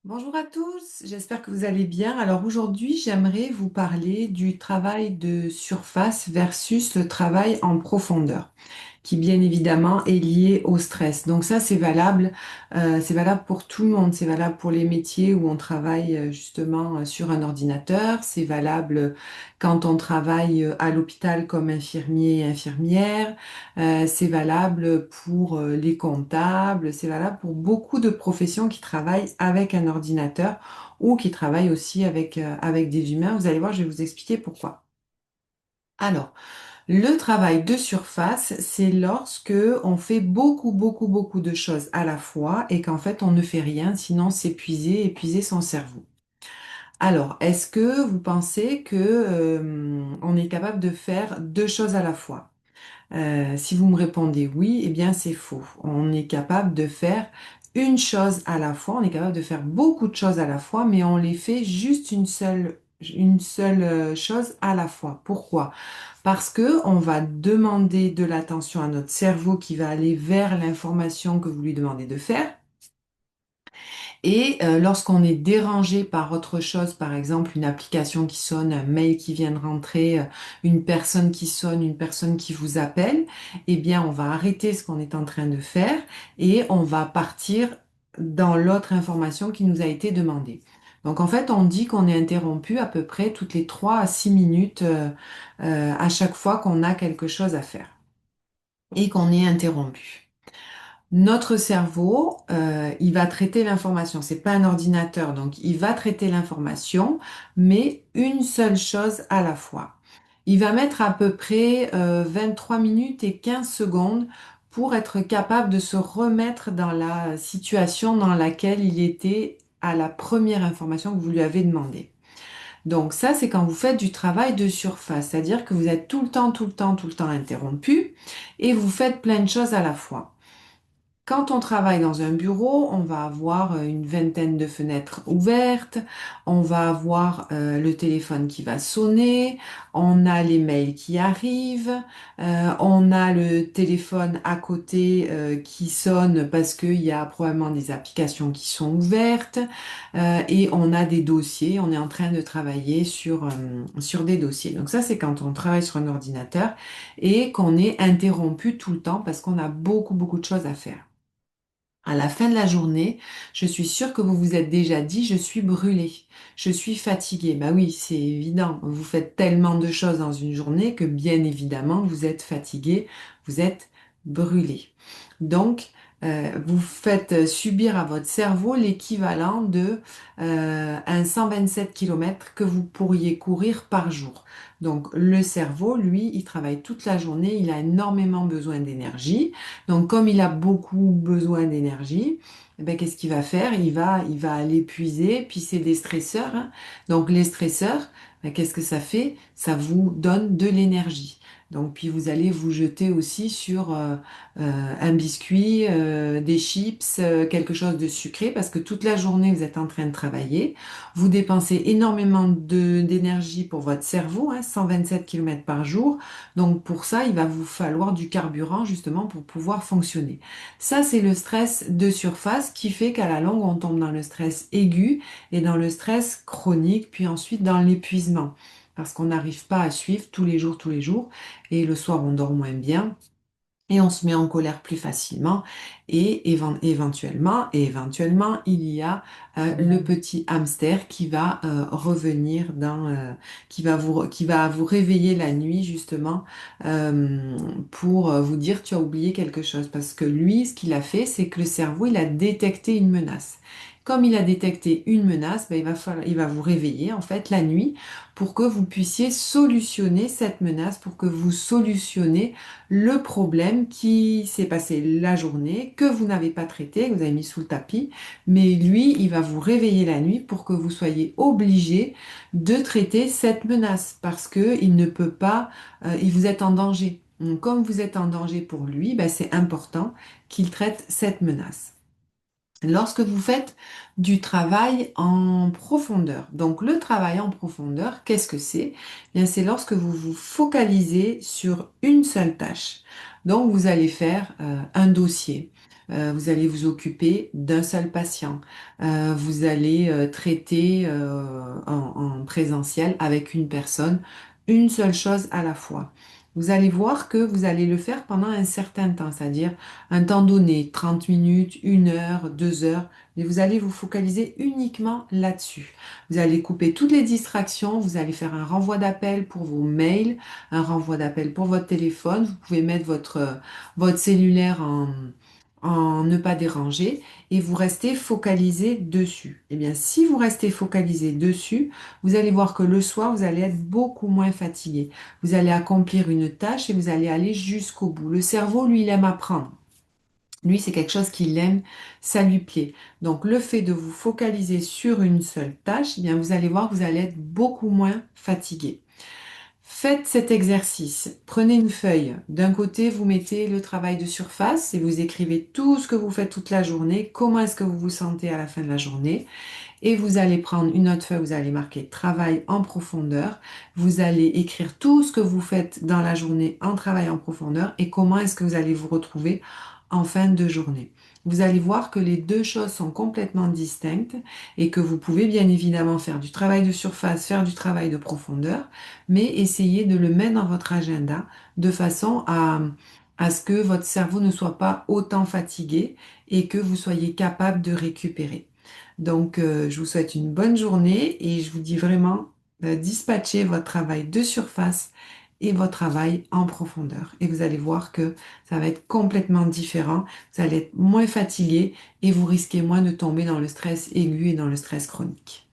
Bonjour à tous, j'espère que vous allez bien. Alors aujourd'hui, j'aimerais vous parler du travail de surface versus le travail en profondeur, qui bien évidemment est lié au stress. Donc ça, c'est valable pour tout le monde. C'est valable pour les métiers où on travaille justement sur un ordinateur. C'est valable quand on travaille à l'hôpital comme infirmier et infirmière. C'est valable pour les comptables. C'est valable pour beaucoup de professions qui travaillent avec un ordinateur ou qui travaillent aussi avec des humains. Vous allez voir, je vais vous expliquer pourquoi. Alors, le travail de surface, c'est lorsque on fait beaucoup de choses à la fois et qu'en fait on ne fait rien, sinon s'épuiser, épuiser son cerveau. Alors, est-ce que vous pensez que on est capable de faire deux choses à la fois? Si vous me répondez oui, eh bien c'est faux. On est capable de faire une chose à la fois, on est capable de faire beaucoup de choses à la fois, mais on les fait juste une seule chose à la fois. Pourquoi? Parce que on va demander de l'attention à notre cerveau qui va aller vers l'information que vous lui demandez de faire. Et lorsqu'on est dérangé par autre chose, par exemple une application qui sonne, un mail qui vient de rentrer, une personne qui sonne, une personne qui vous appelle, eh bien on va arrêter ce qu'on est en train de faire et on va partir dans l'autre information qui nous a été demandée. Donc en fait, on dit qu'on est interrompu à peu près toutes les 3 à 6 minutes à chaque fois qu'on a quelque chose à faire et qu'on est interrompu. Notre cerveau, il va traiter l'information. C'est pas un ordinateur, donc il va traiter l'information, mais une seule chose à la fois. Il va mettre à peu près 23 minutes et 15 secondes pour être capable de se remettre dans la situation dans laquelle il était à la première information que vous lui avez demandé. Donc ça, c'est quand vous faites du travail de surface, c'est-à-dire que vous êtes tout le temps interrompu et vous faites plein de choses à la fois. Quand on travaille dans un bureau, on va avoir une vingtaine de fenêtres ouvertes, on va avoir le téléphone qui va sonner, on a les mails qui arrivent, on a le téléphone à côté qui sonne parce qu'il y a probablement des applications qui sont ouvertes, et on a des dossiers, on est en train de travailler sur des dossiers. Donc ça, c'est quand on travaille sur un ordinateur et qu'on est interrompu tout le temps parce qu'on a beaucoup de choses à faire. À la fin de la journée, je suis sûre que vous vous êtes déjà dit, je suis brûlée, je suis fatiguée. Bah oui, c'est évident. Vous faites tellement de choses dans une journée que bien évidemment, vous êtes fatigué, vous êtes brûlé. Donc, vous faites subir à votre cerveau l'équivalent de un 127 km que vous pourriez courir par jour. Donc, le cerveau, lui, il travaille toute la journée, il a énormément besoin d'énergie. Donc, comme il a beaucoup besoin d'énergie, eh ben, qu'est-ce qu'il va faire? Il va aller puiser, puis c'est des stresseurs, hein. Donc, les stresseurs, ben, qu'est-ce que ça fait? Ça vous donne de l'énergie. Donc, puis vous allez vous jeter aussi sur un biscuit, des chips, quelque chose de sucré, parce que toute la journée, vous êtes en train de travailler. Vous dépensez énormément d'énergie pour votre cerveau, hein, 127 km par jour. Donc pour ça, il va vous falloir du carburant justement pour pouvoir fonctionner. Ça, c'est le stress de surface qui fait qu'à la longue, on tombe dans le stress aigu et dans le stress chronique, puis ensuite dans l'épuisement. Parce qu'on n'arrive pas à suivre tous les jours, et le soir, on dort moins bien. Et on se met en colère plus facilement et éventuellement, il y a le petit hamster qui va revenir qui va vous réveiller la nuit justement pour vous dire tu as oublié quelque chose. Parce que lui, ce qu'il a fait, c'est que le cerveau, il a détecté une menace. Comme il a détecté une menace, ben, il va vous réveiller en fait la nuit pour que vous puissiez solutionner cette menace, pour que vous solutionnez le problème qui s'est passé la journée, que vous n'avez pas traité, que vous avez mis sous le tapis, mais lui, il va vous réveiller la nuit pour que vous soyez obligé de traiter cette menace parce que il ne peut pas, il vous êtes en danger. Donc, comme vous êtes en danger pour lui, ben, c'est important qu'il traite cette menace. Lorsque vous faites du travail en profondeur, donc le travail en profondeur, qu'est-ce que c'est? Bien, c'est lorsque vous vous focalisez sur une seule tâche. Donc, vous allez faire un dossier. Vous allez vous occuper d'un seul patient. Vous allez traiter en présentiel avec une personne, une seule chose à la fois. Vous allez voir que vous allez le faire pendant un certain temps, c'est-à-dire un temps donné, 30 minutes, 1 heure, 2 heures, mais vous allez vous focaliser uniquement là-dessus. Vous allez couper toutes les distractions, vous allez faire un renvoi d'appel pour vos mails, un renvoi d'appel pour votre téléphone, vous pouvez mettre votre cellulaire en ne pas déranger et vous restez focalisé dessus. Eh bien, si vous restez focalisé dessus, vous allez voir que le soir, vous allez être beaucoup moins fatigué. Vous allez accomplir une tâche et vous allez aller jusqu'au bout. Le cerveau, lui, il aime apprendre. Lui, c'est quelque chose qu'il aime, ça lui plaît. Donc, le fait de vous focaliser sur une seule tâche, eh bien, vous allez voir que vous allez être beaucoup moins fatigué. Faites cet exercice. Prenez une feuille. D'un côté, vous mettez le travail de surface et vous écrivez tout ce que vous faites toute la journée, comment est-ce que vous vous sentez à la fin de la journée. Et vous allez prendre une autre feuille, vous allez marquer travail en profondeur. Vous allez écrire tout ce que vous faites dans la journée en travail en profondeur et comment est-ce que vous allez vous retrouver en fin de journée. Vous allez voir que les deux choses sont complètement distinctes et que vous pouvez bien évidemment faire du travail de surface, faire du travail de profondeur, mais essayez de le mettre dans votre agenda de façon à ce que votre cerveau ne soit pas autant fatigué et que vous soyez capable de récupérer. Donc, je vous souhaite une bonne journée et je vous dis vraiment, dispatchez votre travail de surface et votre travail en profondeur. Et vous allez voir que ça va être complètement différent. Vous allez être moins fatigué et vous risquez moins de tomber dans le stress aigu et dans le stress chronique.